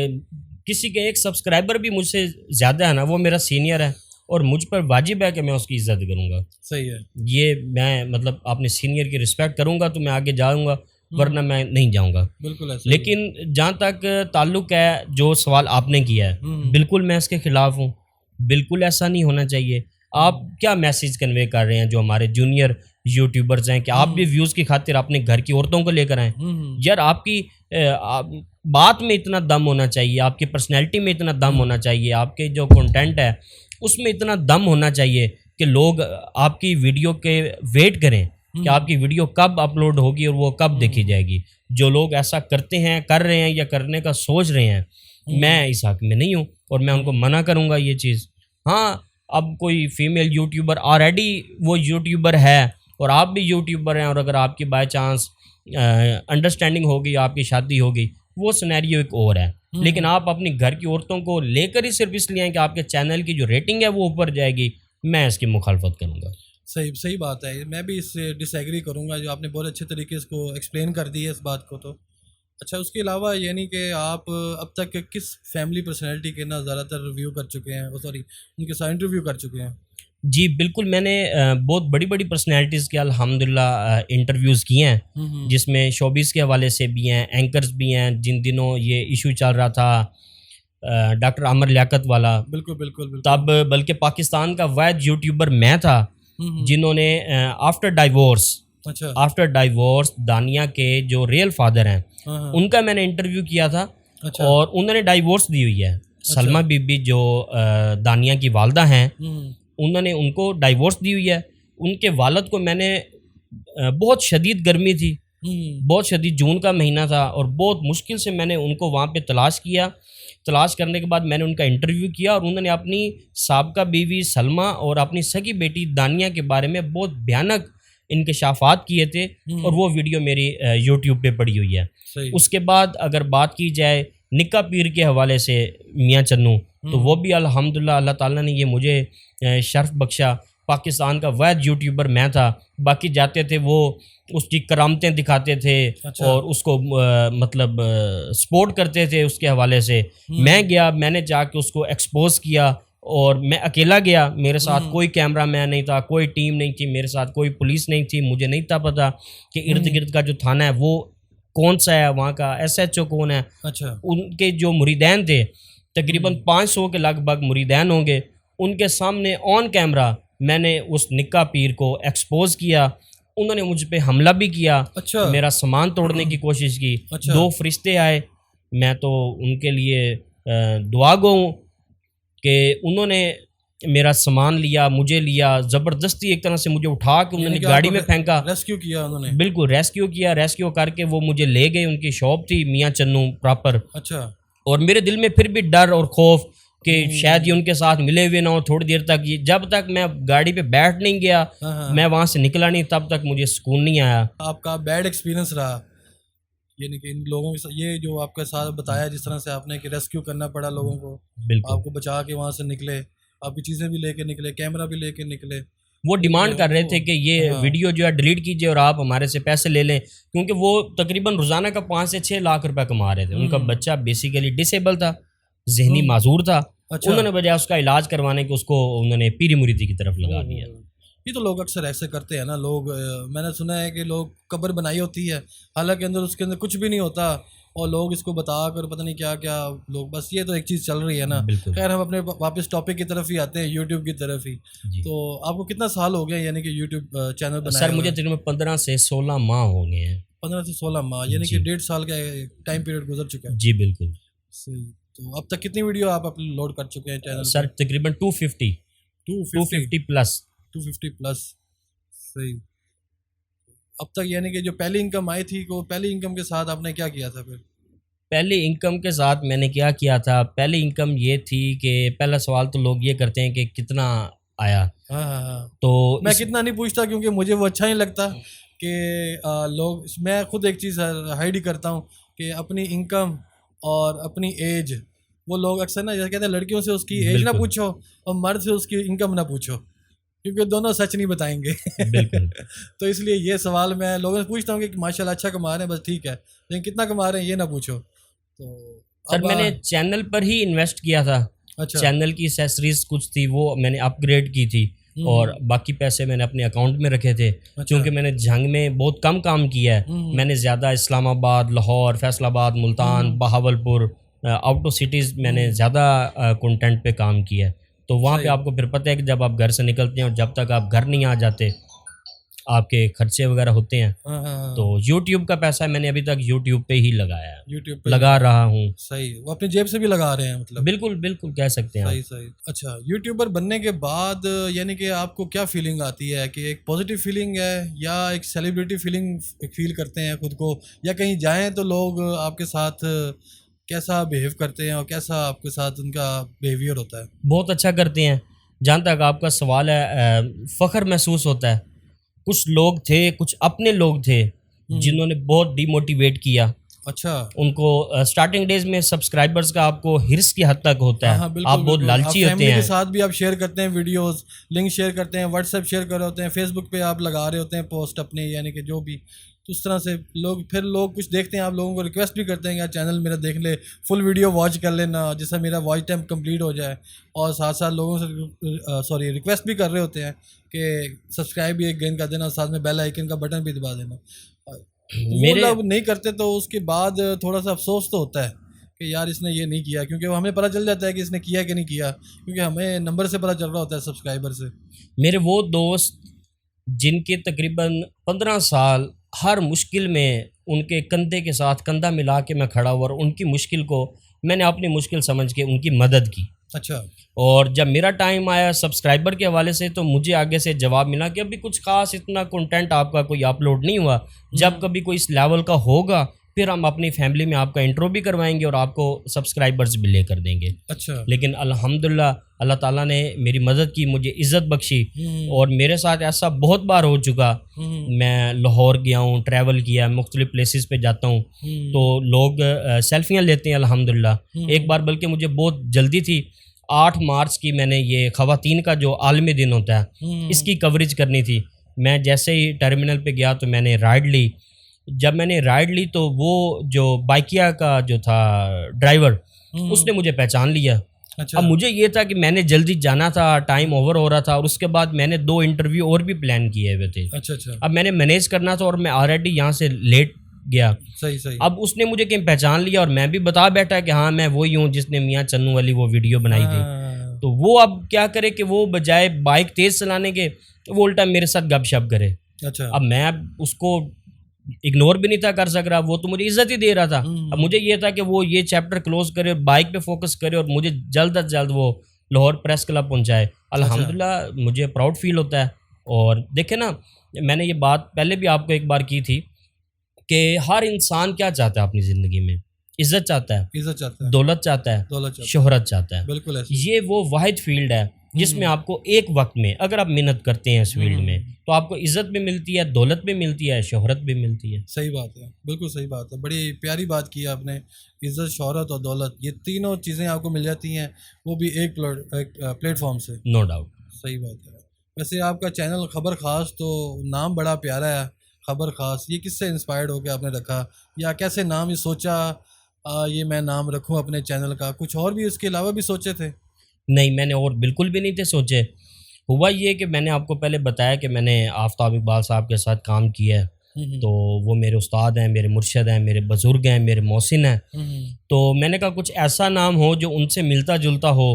کسی کے ایک سبسکرائبر بھی مجھ سے زیادہ ہے نا, وہ میرا سینئر ہے اور مجھ پر واجب ہے کہ میں اس کی عزت کروں گا. صحیح ہے. یہ میں مطلب اپنے سینئر کی رسپیکٹ کروں گا تو میں آگے جاؤں گا, ورنہ میں نہیں جاؤں گا. بالکل ایسا. لیکن جہاں تک تعلق ہے جو سوال آپ نے کیا ہے, بالکل میں اس کے خلاف ہوں. بالکل ایسا نہیں ہونا چاہیے. آپ کیا میسیج کنوے کر رہے ہیں جو ہمارے جونیئر یوٹیوبرز ہیں کہ آپ بھی ویوز کی خاطر اپنے گھر کی عورتوں کو لے کر آئیں؟ یار آپ کی بات میں اتنا دم ہونا چاہیے, آپ کی پرسنالٹی میں اتنا دم ہونا چاہیے, آپ کے جو کنٹینٹ ہے اس میں اتنا دم ہونا چاہیے کہ لوگ آپ کی ویڈیو کے ویٹ کریں کہ آپ کی ویڈیو کب اپلوڈ ہوگی اور وہ کب دیکھی جائے گی. جو لوگ ایسا کرتے ہیں, کر رہے ہیں یا کرنے کا سوچ رہے ہیں, میں اس حق میں نہیں ہوں اور میں ان کو منع کروں گا یہ چیز. ہاں, اب کوئی فیمیل یوٹیوبر آلریڈی وہ یوٹیوبر ہے اور آپ بھی یوٹیوبر ہیں, اور اگر آپ کی بائی چانس انڈرسٹینڈنگ ہوگی, آپ کی شادی ہوگی, وہ سینیریو ایک اور ہے. لیکن آپ اپنی گھر کی عورتوں کو لے کر ہی صرف اس لیے ہیں کہ آپ کے چینل کی جو ریٹنگ ہے وہ اوپر جائے گی, میں اس کی مخالفت کروں گا. صحیح بات ہے. میں بھی اس سے ڈس ایگری کروں گا. جو آپ نے بہت اچھے طریقے اس کو ایکسپلین کر دی ہے اس بات کو. تو اچھا, اس کے علاوہ یعنی کہ آپ اب تک کس فیملی پرسنالٹی کے نا زیادہ تر ریویو کر چکے ہیں, سوری ان کے ساتھ انٹرویو کر چکے ہیں؟ جی بالکل, میں نے بہت بڑی بڑی پرسنالٹیز کے الحمدللہ انٹرویوز کیے ہیں, جس میں شوبیز کے حوالے سے بھی ہیں, اینکرز بھی ہیں. جن دنوں یہ ایشو چل رہا تھا ڈاکٹر عامر لیاقت والا. بالکل بالکل بالکل. تب بلکہ پاکستان کا واحد یوٹیوبر میں تھا جنہوں نے آفٹر ڈائیورس دانیہ کے جو ریئل فادر ہیں ان کا میں نے انٹرویو کیا تھا. اور انہوں نے ڈائیورس دی ہوئی ہے. سلمہ بی بی جو دانیہ کی والدہ ہیں انہوں نے ان کو ڈائیورس دی ہوئی ہے. ان کے والد کو میں نے بہت شدید گرمی تھی, بہت شدید جون کا مہینہ تھا, اور بہت مشکل سے میں نے ان کو وہاں پہ تلاش کیا. تلاش کرنے کے بعد میں نے ان کا انٹرویو کیا اور انہوں نے اپنی سابقہ بیوی سلمہ اور اپنی سگی بیٹی دانیہ کے بارے میں بہت بھیانک انکشافات کیے تھے, اور وہ ویڈیو میری یوٹیوب پہ پڑی ہوئی ہے. اس کے بعد اگر بات کی جائے نکاح پیر کے حوالے سے میاں چنو, تو وہ بھی الحمدللہ اللہ تعالیٰ نے یہ مجھے شرف بخشا. پاکستان کا واحد یوٹیوبر میں تھا. باقی جاتے تھے وہ اس کی کرامتیں دکھاتے تھے اور اس کو مطلب سپورٹ کرتے تھے اس کے حوالے سے. میں گیا, میں نے جا کے اس کو ایکسپوز کیا, اور میں اکیلا گیا. میرے ساتھ کوئی کیمرہ مین نہیں تھا, کوئی ٹیم نہیں تھی, میرے ساتھ کوئی پولیس نہیں تھی. مجھے نہیں تھا پتہ کہ ارد گرد کا جو تھانہ ہے وہ کون سا ہے, وہاں کا ایس ایچ او کون ہے. ان کے جو مریدین تھے تقریباً 500 کے لگ بھگ مریدین ہوں گے, ان کے سامنے آن کیمرہ میں نے اس نکاح پیر کو ایکسپوز کیا. انہوں نے مجھ پہ حملہ بھی کیا, میرا سامان توڑنے کی کوشش کی. 2 فرشتے آئے, میں تو ان کے لیے دعا گو ہوں کہ انہوں نے میرا سامان لیا, مجھے لیا زبردستی, ایک طرح سے مجھے اٹھا کے انہوں نے گاڑی میں پھینکا. ریسکیو کیا انہوں نے, بالکل ریسکیو کیا. ریسکیو کر کے وہ مجھے لے گئے. ان کی شاپ تھی میاں چنو پراپر. اور میرے دل میں پھر بھی ڈر اور خوف کہ شاید یہ ان کے ساتھ ملے ہوئے نہ ہو تھوڑی دیر تک. یہ جب تک میں گاڑی پہ بیٹھ نہیں گیا, میں وہاں سے نکلا نہیں, تب تک مجھے سکون نہیں آیا. آپ کا بیڈ ایکسپیرینس رہا یعنی کہ ان لوگوں کے ساتھ, یہ جو آپ کے ساتھ بتایا جس طرح سے آپ نے کہ ریسکیو کرنا پڑا لوگوں کو, آپ کو بچا کے وہاں سے نکلے, آپ کی چیزیں بھی لے کے نکلے, کیمرہ بھی لے کے نکلے. وہ ڈیمانڈ کر رہے تھے کہ یہ ویڈیو جو ہے ڈیلیٹ کیجئے اور آپ ہمارے سے پیسے لے لیں, کیونکہ وہ تقریباً روزانہ کا 5 سے 6 لاکھ روپے کما رہے تھے. ان کا بچہ بیسیکلی ڈسیبل تھا, ذہنی معذور تھا. انہوں نے بجائے اس کا علاج کروانے کے اس کو انہوں نے پیری مریدی کی طرف لگا دیا. یہ تو لوگ اکثر ایسے کرتے ہیں نا. لوگ میں نے سنا ہے کہ لوگ قبر بنائی ہوتی ہے, حالانکہ اس کے اندر کچھ بھی نہیں ہوتا, اور لوگ اس کو بتا کر پتہ نہیں کیا کیا لوگ, بس یہ تو ایک چیز چل رہی ہے نا. خیر ہم اپنے واپس ٹاپک کی طرف ہی آتے ہیں, یوٹیوب کی طرف ہی. تو آپ کو کتنا سال ہو گئے یعنی کہ یوٹیوب چینل بنایا؟ سر مجھے تقریباً 15 سے 16 ماہ ہو گئے ہیں. 15 سے 16 ماہ یعنی کہ 1.5 سال کا ٹائم پیریڈ گزر چکا ہے. جی بالکل صحیح. تو اب تک کتنی ویڈیو آپ اپلوڈ کر چکے ہیں چینل؟ سر تقریباً 250 پلس. صحیح. اب تک یعنی کہ جو پہلی انکم آئی تھی, وہ پہلی انکم کے ساتھ آپ نے کیا کیا تھا؟ پھر پہلی انکم کے ساتھ میں نے کیا کیا تھا, پہلی انکم یہ تھی کہ پہلا سوال تو لوگ یہ کرتے ہیں کہ کتنا آیا. تو میں کتنا نہیں پوچھتا کیونکہ مجھے وہ اچھا نہیں لگتا کہ لوگ, میں خود ایک چیز ہائیڈ ہی کرتا ہوں کہ اپنی انکم اور اپنی ایج, وہ لوگ اکثر نا جیسے کہتے ہیں لڑکیوں سے اس کی ایج نہ پوچھو اور مرد سے اس کی انکم نہ پوچھو, کیونکہ دونوں سچ نہیں بتائیں گے. تو اس لیے یہ سوال میں لوگوں سے پوچھتا ہوں کہ ماشاءاللہ اچھا کما رہے ہیں, بس ٹھیک ہے, لیکن کتنا کما رہے ہیں یہ نہ پوچھو. تو سر میں نے چینل پر ہی انویسٹ کیا تھا. چینل کی ایکسیسریز کچھ تھی وہ میں نے اپ گریڈ کی تھی, اور باقی پیسے میں نے اپنے اکاؤنٹ میں رکھے تھے. چونکہ میں نے جھنگ میں بہت کم کام کیا ہے, میں نے زیادہ اسلام آباد, لاہور, فیصل آباد, Multan, Bahawalpur, out of cities میں نے زیادہ کنٹینٹ پہ کام کیا ہے. تو وہاں پہ آپ کو پھر پتہ ہے کہ جب آپ گھر سے نکلتے ہیں اور جب تک آپ گھر نہیں آ جاتے آپ کے خرچے وغیرہ ہوتے ہیں. تو یوٹیوب کا پیسہ میں نے ابھی تک یوٹیوب پہ ہی لگایا ہے, یوٹیوب پہ لگا رہا ہوں. صحیح. وہ اپنی جیب سے بھی لگا رہے ہیں مطلب؟ بالکل بالکل کہہ سکتے ہیں. صحیح. اچھا, یوٹیوبر بننے کے بعد یعنی کہ آپ کو کیا فیلنگ آتی ہے, کہ ایک پازیٹیو فیلنگ ہے یا ایک سیلیبریٹی فیلنگ فیل کرتے ہیں خود کو, یا کہیں جائیں تو لوگ آپ کے ساتھ کیسا بیہیو کرتے ہیں اور کیسا آپ کے ساتھ ان کا بیہیویئر ہوتا ہے؟ بہت اچھا کرتے ہیں. جہاں تک آپ کا سوال ہے, فخر محسوس ہوتا ہے. کچھ لوگ تھے, کچھ اپنے لوگ تھے جنہوں نے بہت ڈی موٹیویٹ کیا. اچھا. ان کو اسٹارٹنگ ڈیز میں سبسکرائبرز کا آپ کو ہرس کی حد تک ہوتا ہے, آپ بہت لالچی ہوتے ہیں. فیملی کے ساتھ بھی آپ شیئر کرتے ہیں ویڈیوز, لنک شیئر کرتے ہیں, واٹس ایپ شیئر کر رہے ہوتے ہیں, فیس بک پہ آپ لگا رہے ہوتے ہیں پوسٹ اپنے, یعنی کہ جو بھی. تو اس طرح سے لوگ کچھ دیکھتے ہیں, آپ لوگوں کو ریکویسٹ بھی کرتے ہیں کہ چینل میرا دیکھ لے, فل ویڈیو واچ کر لینا جس سے میرا واچ ٹائم کمپلیٹ ہو جائے, اور ساتھ ساتھ لوگوں سے ریکویسٹ بھی کر رہے ہوتے ہیں کہ سبسکرائب بھی ایک گن کر دینا, ساتھ میں بیل آئیکن کا بٹن بھی دبا دینا. وہ لوگ نہیں کرتے تو اس کے بعد تھوڑا سا افسوس تو ہوتا ہے کہ یار اس نے یہ نہیں کیا, کیونکہ وہ ہمیں پتہ چل جاتا ہے کہ اس نے کیا کہ نہیں کیا, کیونکہ ہمیں نمبر سے پتہ چل رہا ہوتا ہے سبسکرائبر سے. میرے وہ دوست جن کے تقریباً 15 سال ہر مشکل میں ان کے کندھے کے ساتھ کندھا ملا کے میں کھڑا ہوا, اور ان کی مشکل کو میں نے اپنی مشکل سمجھ کے ان کی مدد کی. اچھا. اور جب میرا ٹائم آیا سبسکرائبر کے حوالے سے تو مجھے آگے سے جواب ملا کہ ابھی کچھ خاص اتنا کنٹینٹ آپ کا کوئی اپلوڈ نہیں ہوا, جب کبھی کوئی اس لیول کا ہوگا پھر ہم اپنی فیملی میں آپ کا انٹرو بھی کروائیں گے اور آپ کو سبسکرائبرز بھی لے کر دیں گے. اچھا. لیکن الحمدللہ اللہ تعالیٰ نے میری مدد کی, مجھے عزت بخشی, اور میرے ساتھ ایسا بہت بار ہو چکا. میں لاہور گیا ہوں, ٹریول کیا, مختلف پلیسز پہ جاتا ہوں تو لوگ سیلفیاں لیتے ہیں الحمدللہ. ایک بار بلکہ مجھے بہت جلدی تھی, 8 مارچ کی میں نے یہ خواتین کا جو عالمی دن ہوتا ہے اس کی کوریج کرنی تھی. میں جیسے ہی ٹرمینل پہ گیا تو میں نے رائڈ لی. جب میں نے رائڈ لی تو وہ جو بائکیا کا جو تھا ڈرائیور اس نے مجھے پہچان لیا. اب مجھے یہ تھا کہ میں نے جلدی جانا تھا, ٹائم اوور ہو رہا تھا, اور اس کے بعد میں نے 2 انٹرویو اور بھی پلان کیے ہوئے تھے. اب میں نے مینیج کرنا تھا اور میں آلریڈی یہاں سے لیٹ گیا. صحیح. اب اس نے مجھے کہیں پہچان لیا اور میں بھی بتا بیٹھا کہ ہاں میں وہی ہوں جس نے میاں چنو والی وہ ویڈیو بنائی تھی. تو وہ اب کیا کرے کہ وہ بجائے بائک تیز چلانے کے وہ الٹا میرے ساتھ گپ شپ کرے. اب میں اس کو اگنور بھی نہیں تھا کر سک رہا, وہ تو مجھے عزت ہی دے رہا تھا. اب مجھے یہ تھا کہ وہ یہ چیپٹر کلوز کرے, بائک پہ فوکس کرے اور مجھے جلد از جلد وہ لاہور پریس کلب پہنچائے. الحمدللہ مجھے پراؤڈ فیل ہوتا ہے. اور دیکھیں نا, میں نے یہ بات پہلے بھی آپ کو ایک بار کی تھی کہ ہر انسان کیا چاہتا ہے اپنی زندگی میں, عزت چاہتا ہے, دولت چاہتا ہے, شہرت چاہتا ہے. بالکل. یہ وہ واحد فیلڈ ہے جس میں آپ کو ایک وقت میں اگر آپ محنت کرتے ہیں اس فیلڈ میں تو آپ کو عزت بھی ملتی ہے, دولت بھی ملتی ہے, شہرت بھی ملتی ہے. صحیح بات ہے, بالکل صحیح بات ہے. بڑی پیاری بات کی آپ نے. عزت, شہرت اور دولت, یہ تینوں چیزیں آپ کو مل جاتی ہیں, وہ بھی ایک پلیٹ فارم سے. No doubt. صحیح بات ہے. ویسے آپ کا چینل خبر خاص تو نام بڑا پیارا ہے, خبر خاص. یہ کس سے انسپائرڈ ہو کے آپ نے رکھا, یا کیسے نام یہ سوچا یہ میں نام رکھوں اپنے چینل کا؟ کچھ اور بھی اس کے علاوہ بھی سوچے تھے؟ نہیں, میں نے اور بالکل بھی نہیں تھے سوچے. ہوا یہ کہ میں نے آپ کو پہلے بتایا کہ میں نے آفتاب اقبال صاحب کے ساتھ کام کیا ہے, تو وہ میرے استاد ہیں, میرے مرشد ہیں, میرے بزرگ ہیں, میرے محسن ہیں. تو میں نے کہا کچھ ایسا نام ہو جو ان سے ملتا جلتا ہو.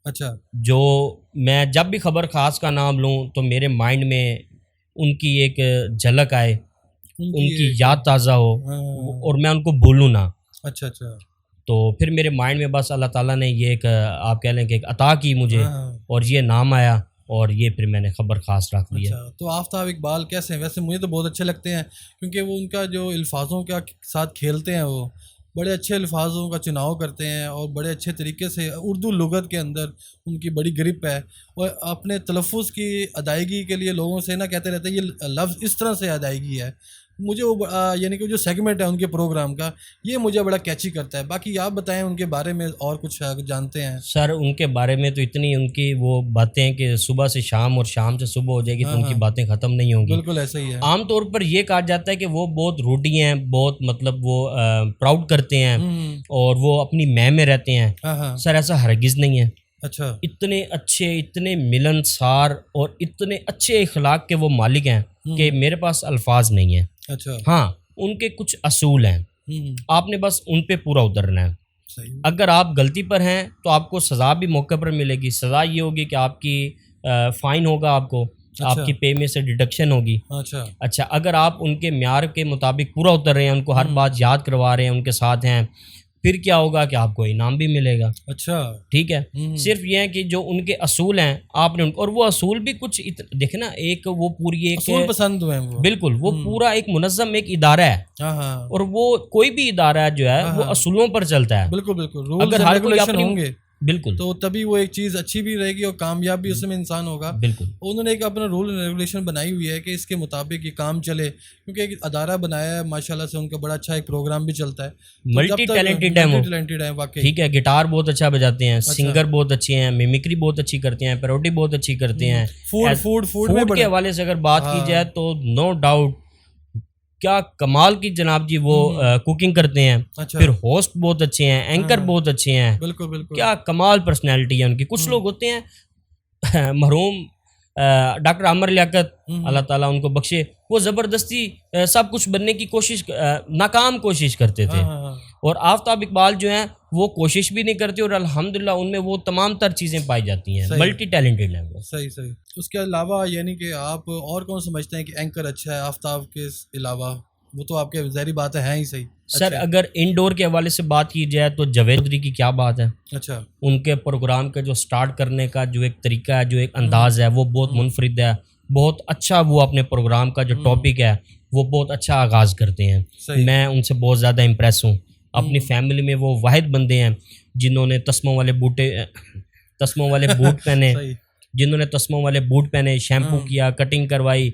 اچھا. جو میں جب بھی خبر خاص کا نام لوں تو میرے مائنڈ میں ان کی ایک جھلک آئے, ان کی یاد تازہ ہو اور میں ان کو بھولوں نہ. اچھا. تو پھر میرے مائنڈ میں بس اللہ تعالیٰ نے یہ ایک آپ کہہ لیں کہ ایک عطا کی مجھے, اور یہ نام آیا اور یہ پھر میں نے خبر خاص رکھ لیا. تو آفتاب اقبال کیسے ہیں؟ ویسے مجھے تو بہت اچھے لگتے ہیں, کیونکہ وہ ان کا جو الفاظوں کے ساتھ کھیلتے ہیں, وہ بڑے اچھے الفاظوں کا چناؤ کرتے ہیں اور بڑے اچھے طریقے سے اردو لغت کے اندر ان کی بڑی گرپ ہے, اور اپنے تلفظ کی ادائیگی کے لیے لوگوں سے نہ کہتے رہتے ہیں یہ لفظ اس طرح سے ادائیگی ہے. مجھے وہ یعنی کہ جو سیگمنٹ ہے ان کے پروگرام کا, یہ مجھے بڑا کیچی کرتا ہے. باقی آپ بتائیں ان کے بارے میں اور کچھ جانتے ہیں؟ سر ان کے بارے میں تو اتنی ان کی وہ باتیں کہ صبح سے شام اور شام سے صبح ہو جائے گی تو ان کی باتیں ختم نہیں ہوں گی. بالکل ایسا ہی ہے. عام طور پر یہ کہا جاتا ہے کہ وہ بہت روڈی ہیں, بہت مطلب وہ پراؤڈ کرتے ہیں اور وہ اپنی میں رہتے ہیں. سر ایسا ہرگز نہیں ہے. اچھا. اتنے اچھے, اتنے ملنسار اور اتنے اچھے اخلاق کے وہ مالک ہیں کہ میرے پاس الفاظ نہیں ہیں. اچھا. ہاں, ان کے کچھ اصول ہیں, آپ نے بس ان پہ پورا اترنا ہے. اگر آپ غلطی پر ہیں تو آپ کو سزا بھی موقع پر ملے گی. سزا یہ ہوگی کہ آپ کی فائن ہوگا, آپ کو آپ کی پے میں سے ڈیڈکشن ہوگی. اچھا, اگر آپ ان کے معیار کے مطابق پورا اتر رہے ہیں, ان کو ہر بات یاد کروا رہے ہیں, ان کے ساتھ ہیں, پھر کیا ہوگا کہ آپ کو انعام بھی ملے گا. اچھا. ٹھیک ہے. صرف یہ ہے کہ جو ان کے اصول ہیں آپ نے اور وہ اصول بھی کچھ دیکھیں نا, ایک وہ پوری ایک اصول پسند ہیں وہ. بالکل, وہ پورا ایک منظم ایک ادارہ ہے, اور وہ کوئی بھی ادارہ جو ہے وہ اصولوں پر چلتا ہے. بالکل. اگر ہر کوئی اپنی ہوں گے بالکل تو تبھی وہ ایک چیز اچھی بھی رہے گی اور کامیاب بھی اس میں انسان ہوگا. بالکل. انہوں نے ایک اپنا رول اینڈ ریگولیشن بنائی ہوئی ہے کہ اس کے مطابق یہ کام چلے, کیونکہ ایک ادارہ بنایا ہے ماشاءاللہ سے, ان کا بڑا اچھا ایک پروگرام بھی چلتا ہے. ملٹی ٹیلنٹڈ ہے واقعی. ٹھیک ہے, گٹار بہت اچھا بجاتے ہیں, سنگر بہت اچھے ہیں, میمکری بہت اچھی کرتے ہیں, پیروڈی بہت اچھی کرتے ہیں. فوڈ کے حوالے سے اگر بات کی جائے تو نو ڈاؤٹ کیا کمال کی جناب جی وہ کوکنگ کرتے ہیں. پھر ہوسٹ بہت اچھے ہیں, اینکر بہت اچھے ہیں. بالکل. کیا کمال پرسنالٹی ہے ان کی. کچھ لوگ ہوتے ہیں مرحوم ڈاکٹر عامر لیاقت, اللہ تعالیٰ ان کو بخشے, وہ زبردستی سب کچھ بننے کی کوشش, ناکام کوشش کرتے تھے. اور آفتاب اقبال جو ہیں وہ کوشش بھی نہیں کرتے اور الحمدللہ ان میں وہ تمام تر چیزیں پائی جاتی ہیں. ملٹی ٹیلنٹڈ ہیں وہ. صحیح. اس کے علاوہ یعنی کہ آپ اور کون سمجھتے ہیں کہ اینکر اچھا ہے آفتاب کے علاوہ؟ وہ تو آپ کے ظاہری بات ہے ہی صحیح. سر اگر انڈور کے حوالے سے بات کی جائے تو جاوید چودھری کی کیا بات ہے. اچھا. ان کے پروگرام کا جو سٹارٹ کرنے کا جو ایک طریقہ ہے, جو ایک انداز ہے, وہ بہت منفرد ہے. بہت اچھا وہ اپنے پروگرام کا جو ٹاپک ہے وہ بہت اچھا آغاز کرتے ہیں. میں ان سے بہت زیادہ امپریس ہوں. اپنی فیملی میں وہ واحد بندے ہیں جنہوں نے تسموں والے بوٹ پہنے, جنہوں نے تسموں والے بوٹ پہنے, شیمپو کیا, کٹنگ کروائی,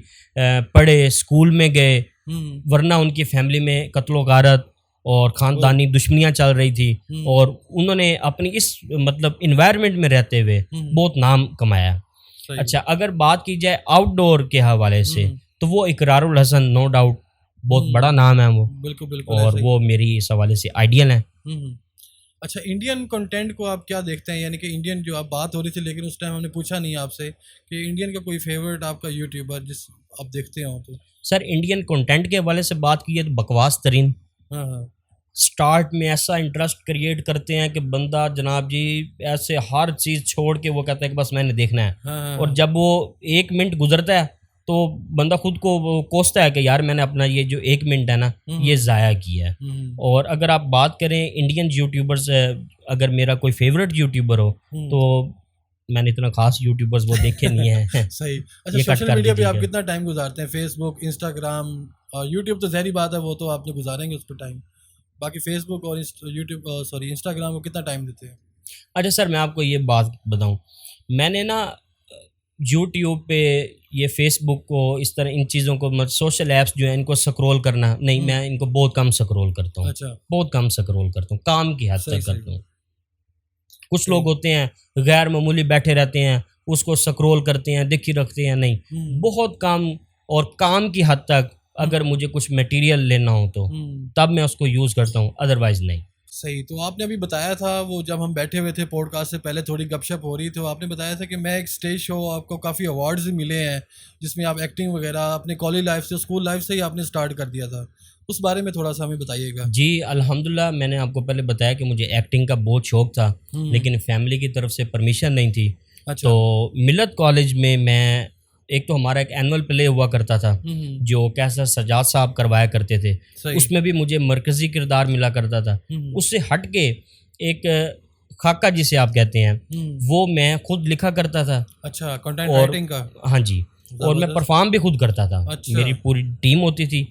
پڑھے, اسکول میں گئے, ورنہ ان کی فیملی میں قتل و غارت اور خاندانی دشمنیاں چل رہی تھی, اور انہوں نے اپنی اس مطلب انوائرمنٹ میں رہتے ہوئے بہت نام کمایا. اچھا اگر بات کی جائے آؤٹ ڈور کے حوالے سے تو وہ اقرار الحسن نو ڈاؤٹ بہت بڑا نام ہے وہ. بالکل. اور وہ میری اس حوالے سے آئیڈیل ہیں. اچھا انڈین کنٹینٹ کو آپ کیا دیکھتے ہیں؟ یعنی کہ انڈین جو آپ بات ہو رہی تھی لیکن اس ٹائم ہم نے پوچھا نہیں آپ سے کہ انڈین کا کوئی فیورٹ آپ کا یوٹیوبر جس آپ دیکھتے ہوں تو. سر انڈین کنٹینٹ کے حوالے سے بات کی ہے تو بکواس ترین. سٹارٹ میں ایسا انٹرسٹ کریٹ کرتے ہیں کہ بندہ جناب جی ایسے ہر چیز چھوڑ کے وہ کہتا ہے کہ بس میں نے دیکھنا ہے, اور جب وہ 1 منٹ گزرتا ہے تو بندہ خود کو کوستا ہے کہ یار میں نے اپنا یہ جو 1 منٹ ہے نا یہ ضائع کیا ہے. اور اگر آپ بات کریں انڈین یوٹیوبرز, اگر میرا کوئی فیوریٹ یوٹیوبر ہو تو میں نے اتنا خاص یوٹیوبرز وہ دیکھے نہیں ہیں. صحیح. اچھا سوشل میڈیا پہ آپ کتنا ٹائم گزارتے ہیں؟ فیس بک, انسٹاگرام اور یوٹیوب تو ظاہری بات ہے وہ تو آپ نے گزاریں گے اس پہ ٹائم, باقی فیس بک اور یوٹیوب انسٹاگرام کو کتنا ٹائم دیتے ہیں؟ اچھا سر میں آپ کو یہ بات بتاؤں, میں نے نا یوٹیوب پہ یہ فیس بک کو اس طرح ان چیزوں کو سوشل ایپس جو ہیں ان کو سکرول کرنا نہیں, میں ان کو بہت کم سکرول کرتا ہوں. اچھا. بہت کم سکرول کرتا ہوں, کام کی حد تک کرتا ہوں. کچھ لوگ ہوتے ہیں غیر معمولی بیٹھے رہتے ہیں, اس کو سکرول کرتے ہیں, دیکھی رکھتے ہیں, نہیں, بہت کم اور کام کی حد تک. اگر مجھے کچھ میٹیریل لینا ہو تو تب میں اس کو یوز کرتا ہوں, ادروائز نہیں. صحیح. تو آپ نے ابھی بتایا تھا وہ جب ہم بیٹھے ہوئے تھے پوڈ کاسٹ سے پہلے تھوڑی گپ شپ ہو رہی تھی, آپ نے بتایا تھا کہ میں ایک اسٹیج شو آپ کو کافی ایوارڈز بھی ملے ہیں جس میں آپ ایکٹنگ وغیرہ اپنے کالج لائف سے, اسکول لائف سے ہی آپ نے اسٹارٹ کر دیا تھا, اس بارے میں تھوڑا سا ہمیں بتائیے گا. جی الحمدللہ, میں نے آپ کو پہلے بتایا کہ مجھے ایکٹنگ کا بہت شوق تھا لیکن فیملی کی طرف سے پرمیشن نہیں تھی. تو ملت کالج میں ایک تو ہمارا ایک اینول پلے ہوا کرتا تھا جو کیسا سجاد صاحب کروایا کرتے تھے, اس میں بھی مجھے مرکزی کردار ملا کرتا تھا. اس سے ہٹ کے ایک خاکہ جسے آپ کہتے ہیں وہ میں خود لکھا کرتا تھا. اچھا, کنٹینٹ رائٹنگ کا. ہاں جی, اور میں پرفارم بھی خود کرتا تھا. میری پوری ٹیم ہوتی تھی,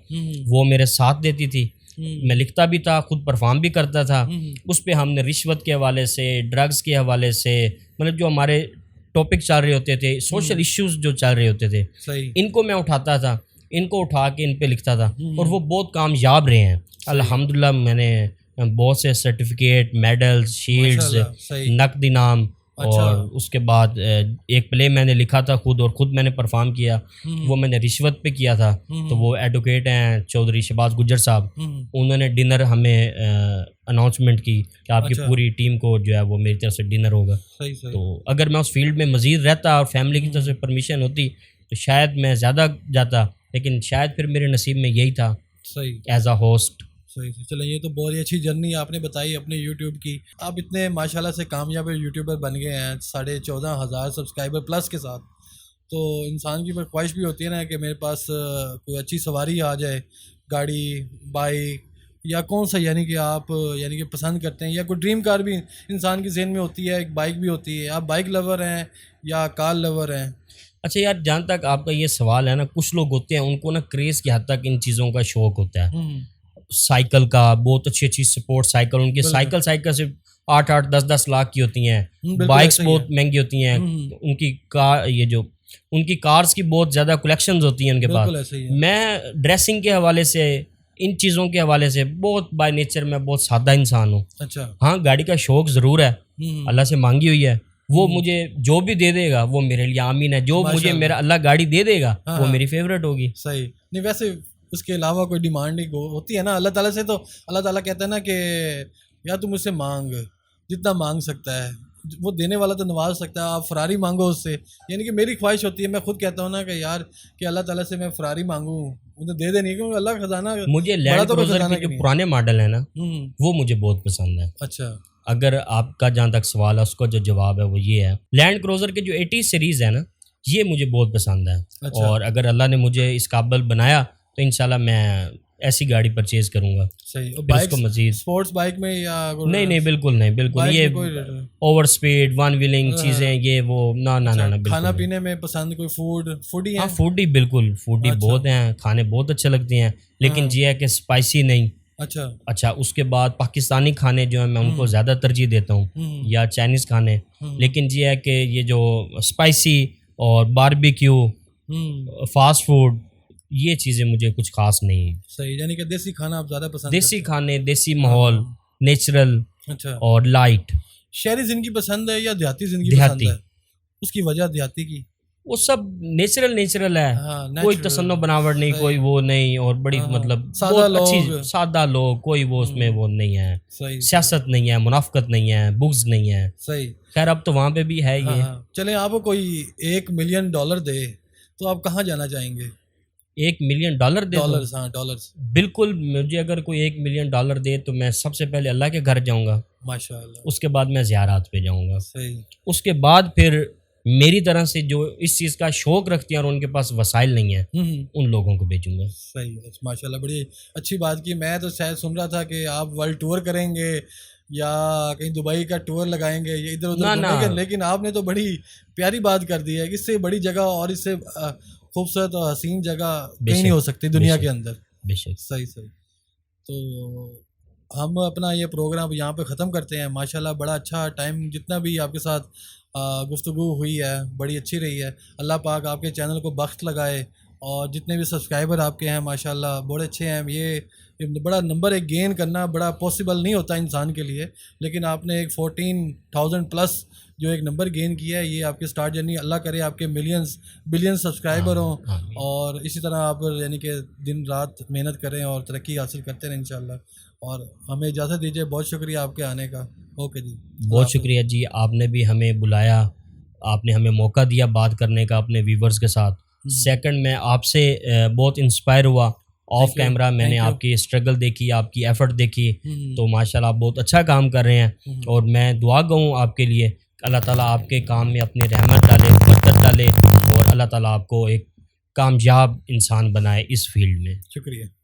وہ میرے ساتھ دیتی تھی, میں لکھتا بھی تھا, خود پرفارم بھی کرتا تھا. اس پہ ہم نے رشوت کے حوالے سے, ڈرگز کے حوالے سے, مطلب جو ہمارے ٹاپک چل رہے ہوتے تھے, سوشل ایشوز جو چل رہے ہوتے تھے, ان کو میں اٹھاتا تھا, ان کو اٹھا کے ان پہ لکھتا تھا, اور وہ بہت کامیاب رہے ہیں الحمدللہ. میں نے بہت سے سرٹیفکیٹ, میڈلز, شیلڈز, نقد انعام, اور اس کے بعد ایک پلے میں نے لکھا تھا خود, اور خود میں نے پرفارم کیا. وہ میں نے رشوت پہ کیا تھا. تو وہ ایڈوکیٹ ہیں چودھری شہباز گجر صاحب, انہوں نے ڈنر ہمیں اناؤنسمنٹ کی کہ آپ کی پوری ٹیم کو جو ہے وہ میری طرف سے ڈنر ہوگا. تو اگر میں اس فیلڈ میں مزید رہتا اور فیملی کی طرف سے پرمیشن ہوتی تو شاید میں زیادہ جاتا, لیکن شاید پھر میرے نصیب میں یہی تھا ایز اے ہوسٹ. صحیح. چلیں, یہ تو بہت ہی اچھی جرنی آپ نے بتائی اپنے یوٹیوب کی. آپ اتنے ماشاءاللہ سے کامیاب یوٹیوبر بن گئے ہیں 14,500 سبسکرائبر پلس کے ساتھ. تو انسان کی خواہش بھی ہوتی ہے نا کہ میرے پاس کوئی اچھی سواری آ جائے, گاڑی, بائک, یا کون سا یعنی کہ آپ یعنی کہ پسند کرتے ہیں, یا کوئی ڈریم کار بھی انسان کے ذہن میں ہوتی ہے, ایک بائک بھی ہوتی ہے. آپ بائک لور ہیں یا کار لور ہیں؟ اچھا یار, جہاں تک آپ کا یہ سوال ہے نا, کچھ لوگ ہوتے ہیں ان کو نا کریز کی حد تک ان چیزوں کا شوق ہوتا ہے. سائیکل کا, بہت اچھی سپورٹ سائیکل, ان کی سائیکل سے 8-8 10-10 لاکھ کی ہوتی ہیں. بائکس بہت مہنگی ہوتی ہیں. ان کی کار, یہ جو ان کی کارز کی بہت زیادہ کلیکشنز ہوتی ہیں ان کے پاس. میں ڈریسنگ کے حوالے سے, ان چیزوں کے حوالے سے بہت بائی نیچر میں بہت سادہ انسان ہوں. اچھا. ہاں, گاڑی کا شوق ضرور ہے, اللہ سے مانگی ہوئی ہے. وہ مجھے جو بھی دے دے گا وہ میرے لیے آمین ہے. جو مجھے میرا اللہ گاڑی دے دے گا وہ میری فیوریٹ ہوگی. صحیح. نہیں ویسے اس کے علاوہ کوئی ڈیمانڈ ہوتی ہے نا اللہ تعالیٰ سے, تو اللہ تعالیٰ کہتا ہے نا کہ یا تم مجھ سے مانگ جتنا مانگ سکتا ہے, وہ دینے والا تو نواز سکتا ہے. آپ فراری مانگو اس سے, یعنی کہ میری خواہش ہوتی ہے, میں خود کہتا ہوں نا کہ یار کہ اللہ تعالیٰ سے میں فراری مانگوں, انہیں دے نہیں, کیونکہ اللہ کا خزانہ. مجھے لینڈ کروزر کے جو پرانے ماڈل ہیں نا وہ مجھے بہت پسند ہے. اچھا. اگر آپ کا جہاں تک سوال ہے اس کا جو جواب ہے وہ یہ ہے، لینڈ کروزر کے جو 80 سیریز ہے نا یہ مجھے بہت پسند ہے. اور اگر اللہ نے مجھے اس قابل بنایا تو انشاءاللہ میں ایسی گاڑی پرچیز کروں گا. صحیح. پھر اس کو مزید اسپورٹس بائک میں یا نہیں بالکل نہیں، بالکل یہ اوور اسپیڈ ون ویلنگ چیزیں یہ وہ نہ کھانا پینے میں پسند کوئی فوڈی ہے؟ ہاں فوڈی بالکل، فوڈی بہت ہیں، کھانے بہت اچھے لگتے ہیں، لیکن یہ ہے کہ اسپائسی نہیں. اچھا اس کے بعد پاکستانی کھانے جو ہیں میں ان کو زیادہ ترجیح دیتا ہوں، یا چائنیز کھانے. لیکن یہ ہے کہ یہ جو اسپائسی اور باربیکیو فاسٹ فوڈ یہ چیزیں مجھے کچھ خاص نہیں. صحیح. یعنی کہ دیسی کھانا آپ زیادہ پسند؟ دیسی کھانے، دیسی ماحول، نیچرل اور لائٹ. شہری زندگی پسند ہے یا دیہاتی زندگی پسند ہے؟ اس کی وجہ دیہاتی کی وہ سب نیچرل ہے، کوئی تصنع بناوٹ نہیں، کوئی وہ نہیں، اور بڑی مطلب سادہ لوگ، کوئی وہ اس میں وہ نہیں ہے، سیاست نہیں ہے، منافقت نہیں ہے، بغض نہیں ہے. صحیح. خیر اب تو وہاں پہ بھی ہے یہ. چلیں آپ کو کوئی $1 ملین دے تو آپ کہاں جانا چاہیں گے؟ $1 ملین دے؟ ڈالرز. بالکل. مجھے اگر کوئی $1 ملین دے تو میں سب سے پہلے اللہ کے گھر جاؤں گا، ماشاءاللہ. اس کے بعد میں زیارات پہ جاؤں گا. صحیح. اس کے بعد پھر میری طرح سے جو اس چیز کا شوق رکھتے ہیں اور ان کے پاس وسائل نہیں ہیں ان لوگوں کو بھیجوں گا. صحیح. ماشاءاللہ بڑی اچھی بات کی. میں تو شاید سن رہا تھا کہ آپ ورلڈ ٹور کریں گے یا کہیں دبئی کا ٹور لگائیں گے یا ادھر ادھر گھومیں گے، لیکن آپ نے تو بڑی پیاری بات کر دی ہے کہ اس سے بڑی جگہ اور اس سے خوبصورت اور حسین جگہ کہیں نہیں ہو سکتی دنیا کے اندر. بے شک. صحیح. تو ہم اپنا یہ پروگرام یہاں پہ ختم کرتے ہیں. ماشاءاللہ بڑا اچھا ٹائم جتنا بھی آپ کے ساتھ گفتگو ہوئی ہے بڑی اچھی رہی ہے. اللہ پاک آپ کے چینل کو بخت لگائے، اور جتنے بھی سبسکرائبر آپ کے ہیں ماشاءاللہ بڑے اچھے ہیں. یہ بڑا نمبر ایک گین کرنا بڑا پاسبل نہیں ہوتا انسان کے لیے، لیکن آپ نے ایک 14,000+ جو ایک نمبر گین کیا ہے، یہ آپ کی سٹارٹ جرنی. اللہ کرے آپ کے بلین سبسکرائبر ہوں، اور اسی طرح آپ یعنی کہ دن رات محنت کریں اور ترقی حاصل کرتے رہیں انشاءاللہ. اور ہمیں اجازت دیجیے. بہت شکریہ آپ کے آنے کا. اوکے جی. بہت شکریہ جی، آپ نے بھی ہمیں بلایا، آپ نے ہمیں موقع دیا بات کرنے کا اپنے ویورز کے ساتھ. سیکنڈ میں آپ سے بہت انسپائر ہوا. آف کیمرہ میں نے آپ کی اسٹرگل دیکھی، آپ کی ایفرٹ دیکھی، تو ماشاءاللہ آپ بہت اچھا کام کر رہے ہیں. اور میں دعا گا ہوں آپ کے لیے، اللہ تعالیٰ آپ کے کام میں اپنی رحمت ڈالے، برکت ڈالے، اور اللہ تعالیٰ آپ کو ایک کامیاب انسان بنائے اس فیلڈ میں. شکریہ.